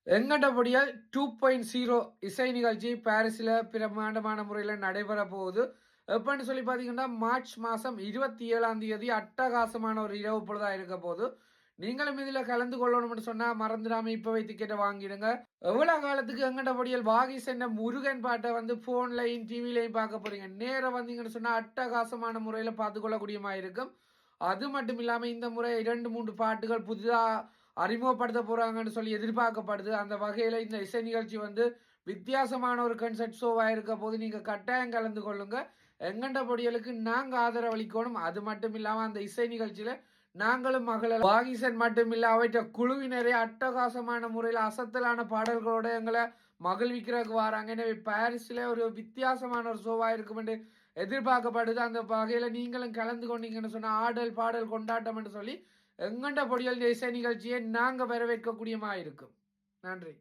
எங்கண்டபடியால் 2.0 இசை நிகழ்ச்சி பாரிஸில் பிரமாண்டமான முறையில் நடைபெற போகுது. எப்பன்னு சொல்லி பார்த்தீங்கன்னா மார்ச் மாதம் 27ஆம் தேதி அட்டகாசமான ஒரு இரவு பொழுதாக இருக்க போது. நீங்களும் இதில் கலந்து கொள்ளணும்னு சொன்னால் மறந்துடாம இப்போவே டிக்கெட்டை வாங்கிடுங்க. எவ்வளோ காலத்துக்கு எங்கண்டபடியால் வாகி சென்ற முருகன் பாட்டை வந்து ஃபோன்லையும் டிவிலையும் பார்க்க போறீங்க. நேரம் வந்தீங்கன்னு சொன்னால் அட்டகாசமான முறையில் பார்த்துக்கொள்ளக்கூடியமா இருக்கும். அது மட்டும் இல்லாமல் இந்த முறை 2-3 பாட்டுகள் புதிதாக அறிமுகப்படுத்த போறாங்கன்னு சொல்லி எதிர்பார்க்கப்படுது. அந்த வகையில இந்த இசை நிகழ்ச்சி வந்து வித்தியாசமான ஒரு கன்சர்ட் ஷோவா இருக்க போது நீங்க கட்டாயம் கலந்து கொள்ளுங்க. எங்கண்ட பொடியலுக்கு நாங்க ஆதரவளிக்கணும். அது மட்டும் இல்லாம அந்த இசை நிகழ்ச்சியில நாங்களும் மகள வாகிசன் மட்டும் இல்ல அவற்ற குழுவினரே அட்டகாசமான முறையில் அசத்தலான பாடல்களோட எங்களை மகிழ்விக்கிறதுக்கு வராங்க. எனவே பாரிஸ்ல ஒரு வித்தியாசமான ஒரு ஷோவா இருக்கும் என்று எதிர்பார்க்கப்படுது. அந்த வகையில நீங்களும் கலந்து கொண்டீங்கன்னு சொன்னா ஆடல் பாடல் கொண்டாட்டம் என்று சொல்லி எங்கண்ட பொடியல் இசை நிகழ்ச்சியை நாங்க வரவேற்கக்கூடியமா இருக்கும். நன்றி.